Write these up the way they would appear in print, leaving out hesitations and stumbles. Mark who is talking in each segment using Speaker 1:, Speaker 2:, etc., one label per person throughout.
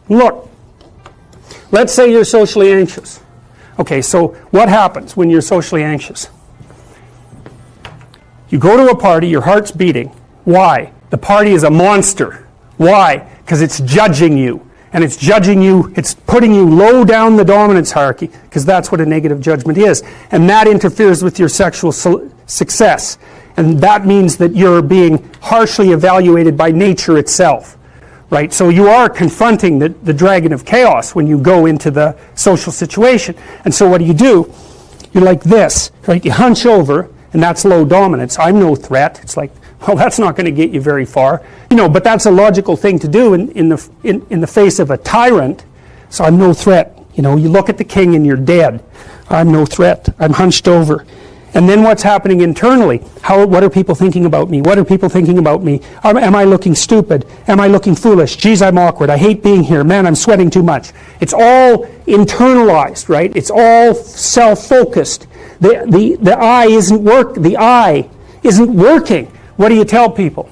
Speaker 1: Look, let's say you're socially anxious. Okay, so what happens when you're socially anxious? You go to a party, your heart's beating. Why? The party is a monster. Why? Because it's judging you. And it's judging you, it's putting you low down the dominance hierarchy, because that's what a negative judgment is. And that interferes with your sexual success. And that means that you're being harshly evaluated by nature itself. Right? So you are confronting the dragon of chaos when you go into the social situation. And so what do? You're like this, right? You hunch over, and that's low dominance. I'm no threat. It's like, well, that's not going to get you very far. But that's a logical thing to do in the face of a tyrant. So I'm no threat. You look at the king and you're dead. I'm no threat. I'm hunched over. And then what's happening internally? What are people thinking about me? What are people thinking about me? Am I looking stupid? Am I looking foolish? Geez, I'm awkward. I hate being here. Man, I'm sweating too much. It's all internalized, right? It's all self-focused. The eye isn't working. What do you tell people?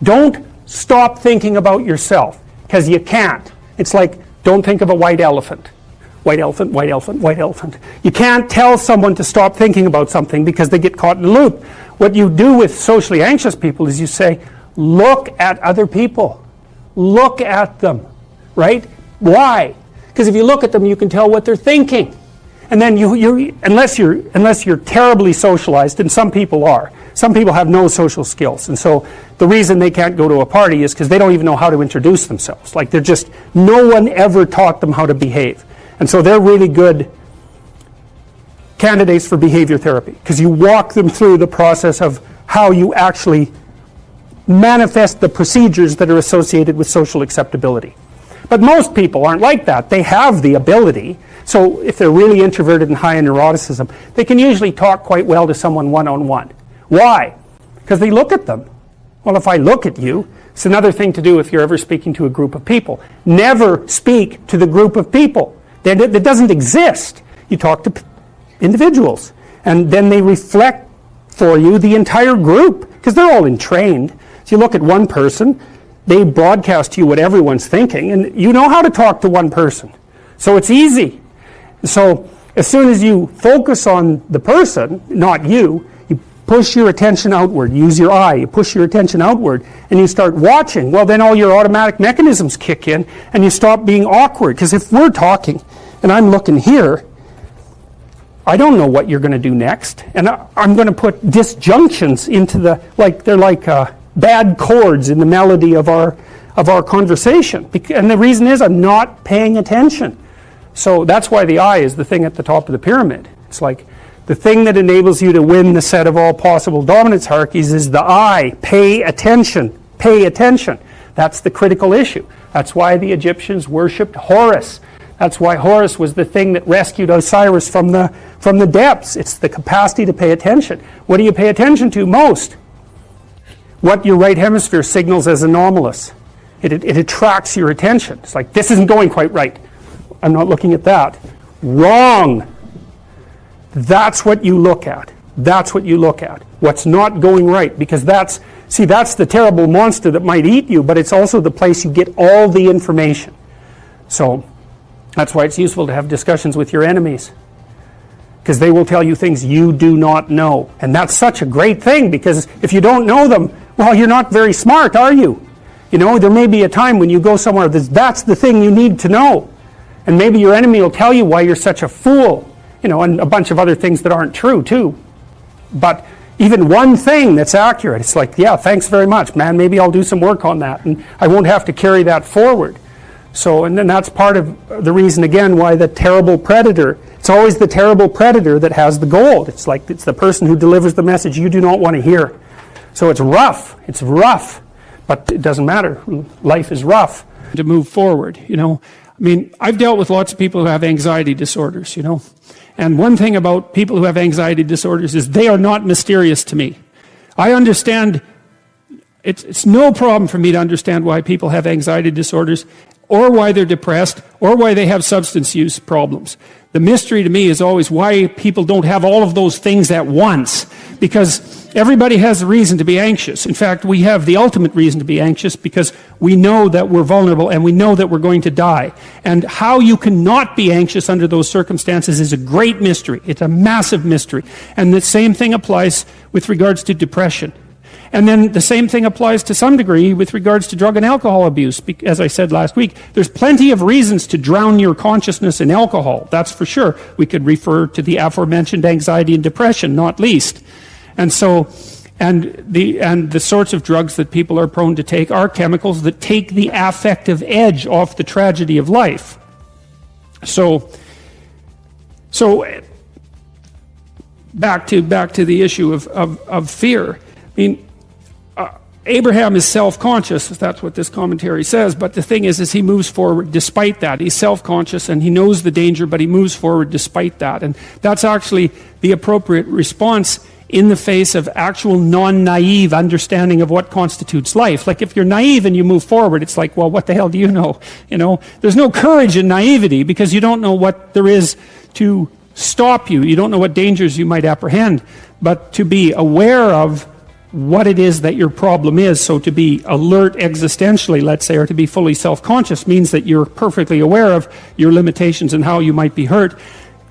Speaker 1: Don't stop thinking about yourself, because you can't. It's like, don't think of a white elephant. White elephant, white elephant, white elephant. You can't tell someone to stop thinking about something because they get caught in a loop. What you do with socially anxious people is you say, look at other people. Look at them, right? Why? Because if you look at them, you can tell what they're thinking. And then unless you're terribly socialized, and some people are. Some people have no social skills, and so the reason they can't go to a party is because they don't even know how to introduce themselves. Like no one ever taught them how to behave. And so they're really good candidates for behavior therapy, because you walk them through the process of how you actually manifest the procedures that are associated with social acceptability. But most people aren't like that. They have the ability. So if they're really introverted and high in neuroticism, they can usually talk quite well to someone one-on-one. Why? Because they look at them. Well, if I look at you, it's another thing to do if you're ever speaking to a group of people. Never speak to the group of people. That doesn't exist. You talk to individuals, and then they reflect for you the entire group, because they're all entrained. So you look at one person, they broadcast to you what everyone's thinking, and you know how to talk to one person. So it's easy. So as soon as you focus on the person, not you, you push your attention outward. Use your eye. You push your attention outward, and you start watching. Well, then all your automatic mechanisms kick in, and you stop being awkward. Because if we're talking, and I'm looking here, I don't know what you're going to do next, and I'm going to put disjunctions into they're like bad chords in the melody of our conversation. And the reason is I'm not paying attention. So that's why the eye is the thing at the top of the pyramid. It's like the thing that enables you to win the set of all possible dominance hierarchies is the eye. Pay attention. Pay attention. That's the critical issue. That's why the Egyptians worshipped Horus. That's why Horus was the thing that rescued Osiris from the depths. It's the capacity to pay attention. What do you pay attention to most? What your right hemisphere signals as anomalous. It attracts your attention. It's like, this isn't going quite right. I'm not looking at that. Wrong. That's what you look at. That's what you look at. What's not going right. Because that's the terrible monster that might eat you, but it's also the place you get all the information. So that's why it's useful to have discussions with your enemies, because they will tell you things you do not know. And that's such a great thing, because if you don't know them, well, you're not very smart, are you? There may be a time when you go somewhere that's the thing you need to know. And maybe your enemy will tell you why you're such a fool, and a bunch of other things that aren't true too. But even one thing that's accurate, it's like, yeah, thanks very much, man, maybe I'll do some work on that, and I won't have to carry that forward. So, and then that's part of the reason, again, why the terrible predator, it's always the terrible predator that has the gold. It's like, it's the person who delivers the message you do not want to hear. So it's rough, but it doesn't matter. Life is rough. To move forward, I've dealt with lots of people who have anxiety disorders, And one thing about people who have anxiety disorders is they are not mysterious to me. I understand, it's no problem for me to understand why people have anxiety disorders,
Speaker 2: or why they're depressed, or why they have substance use problems. The mystery to me is always why people don't have all of those things at once, because everybody has a reason to be anxious. In fact, we have the ultimate reason to be anxious because we know that we're vulnerable and we know that we're going to die. And how you cannot be anxious under those circumstances is a great mystery. It's a massive mystery. And the same thing applies with regards to depression. And then the same thing applies to some degree with regards to drug and alcohol abuse. As I said last week, there's plenty of reasons to drown your consciousness in alcohol. That's for sure. We could refer to the aforementioned anxiety and depression, not least. And so, and the sorts of drugs that people are prone to take are chemicals that take the affective edge off the tragedy of life. So back to the issue of fear. I mean, Abraham is self-conscious, that's what this commentary says, but the thing is he moves forward despite that. He's self-conscious and he knows the danger, but he moves forward despite that. And that's actually the appropriate response in the face of actual non-naive understanding of what constitutes life. Like if you're naive and you move forward, it's like, well, what the hell do you know? You know, there's no courage in naivety because you don't know what there is to stop you. You don't know what dangers you might apprehend. But to be aware of what it is that your problem is, so to be alert existentially, let's say, or to be fully self-conscious means that you're perfectly aware of your limitations and how you might be hurt,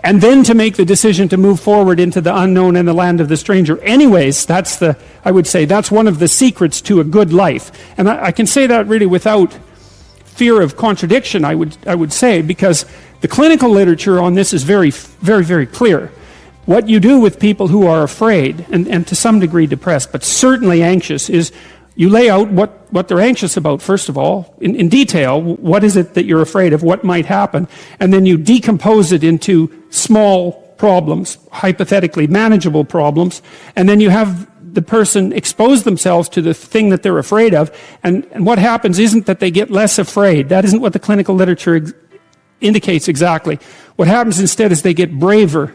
Speaker 2: and then to make the decision to move forward into the unknown and the land of the stranger. Anyways, I would say that's one of the secrets to a good life. And I can say that really without fear of contradiction, I would say, because the clinical literature on this is very, very, very clear. What you do with people who are afraid, and to some degree depressed, but certainly anxious, is you lay out what they're anxious about, first of all, in detail. What is it that you're afraid of? What might happen? And then you decompose it into small problems, hypothetically manageable problems, and then you have the person expose themselves to the thing that they're afraid of, and what happens isn't that they get less afraid. That isn't what the clinical literature indicates exactly. What happens instead is they get braver.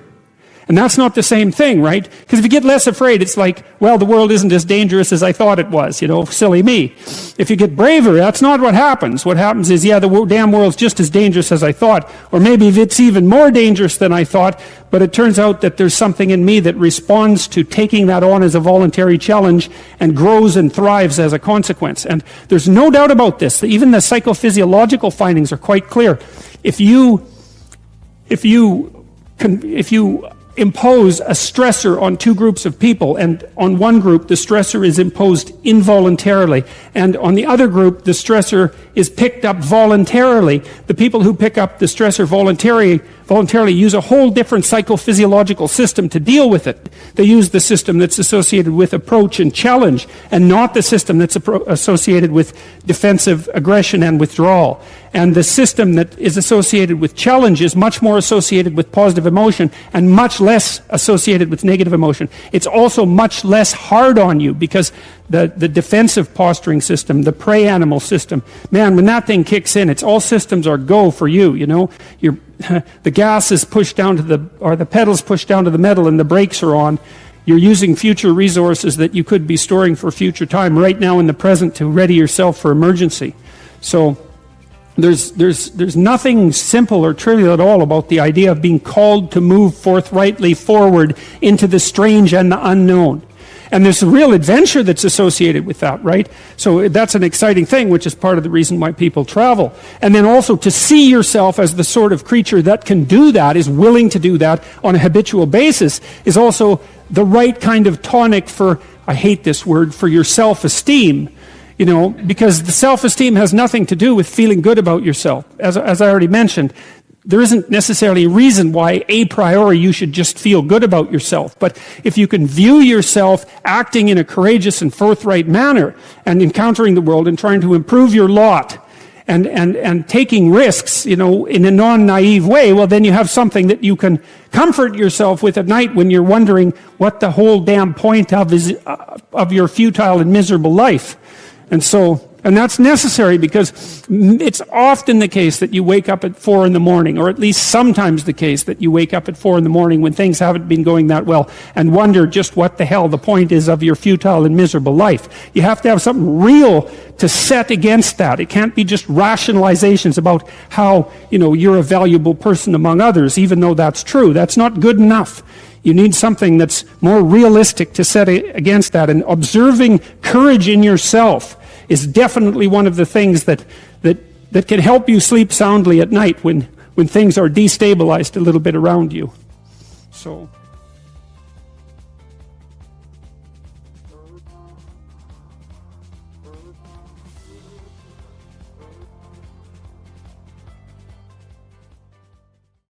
Speaker 2: And that's not the same thing, right? Because if you get less afraid, it's like, well, the world isn't as dangerous as I thought it was, you know, silly me. If you get braver, that's not what happens. What happens is, yeah, the damn world's just as dangerous as I thought, or maybe it's even more dangerous than I thought, but it turns out that there's something in me that responds to taking that on as a voluntary challenge and grows and thrives as a consequence. And there's no doubt about this. Even the psychophysiological findings are quite clear. If you impose a stressor on two groups of people, and on one group the stressor is imposed involuntarily, and on the other group the stressor is picked up voluntarily, the people who pick up the stressor voluntarily use a whole different psychophysiological system to deal with it. They use the system that's associated with approach and challenge, and not the system that's associated with defensive aggression and withdrawal. And the system that is associated with challenge is much more associated with positive emotion and much less associated with negative emotion. It's also much less hard on you because the defensive posturing system, the prey animal system, man, when that thing kicks in, it's all systems are go for you, you know. The gas is pushed down to the pedals pushed down to the metal and the brakes are on. You're using future resources that you could be storing for future time right now in the present to ready yourself for emergency. So there's nothing simple or trivial at all about the idea of being called to move forthrightly forward into the strange and the unknown. And there's a real adventure that's associated with that, right? So that's an exciting thing, which is part of the reason why people travel. And then also to see yourself as the sort of creature that can do that, is willing to do that on a habitual basis, is also the right kind of tonic for, I hate this word, for your self-esteem. You know, because the self-esteem has nothing to do with feeling good about yourself. As I already mentioned, there isn't necessarily a reason why a priori you should just feel good about yourself. But if you can view yourself acting in a courageous and forthright manner and encountering the world and trying to improve your lot and taking risks, you know, in a non-naive way, well, then you have something that you can comfort yourself with at night when you're wondering what the whole damn point of your futile and miserable life. And so And that's necessary because it's often the case that you wake up at 4 in the morning, or at least sometimes the case that you wake up at 4 in the morning when things haven't been going that well and wonder just what the hell the point is of your futile and miserable life. You have to have something real to set against that. It can't be just rationalizations about how, you're a valuable person among others, even though that's true. That's not good enough. You need something that's more realistic to set against that. And observing courage in yourself is definitely one of the things that can help you sleep soundly at night when things are destabilized a little bit around you. So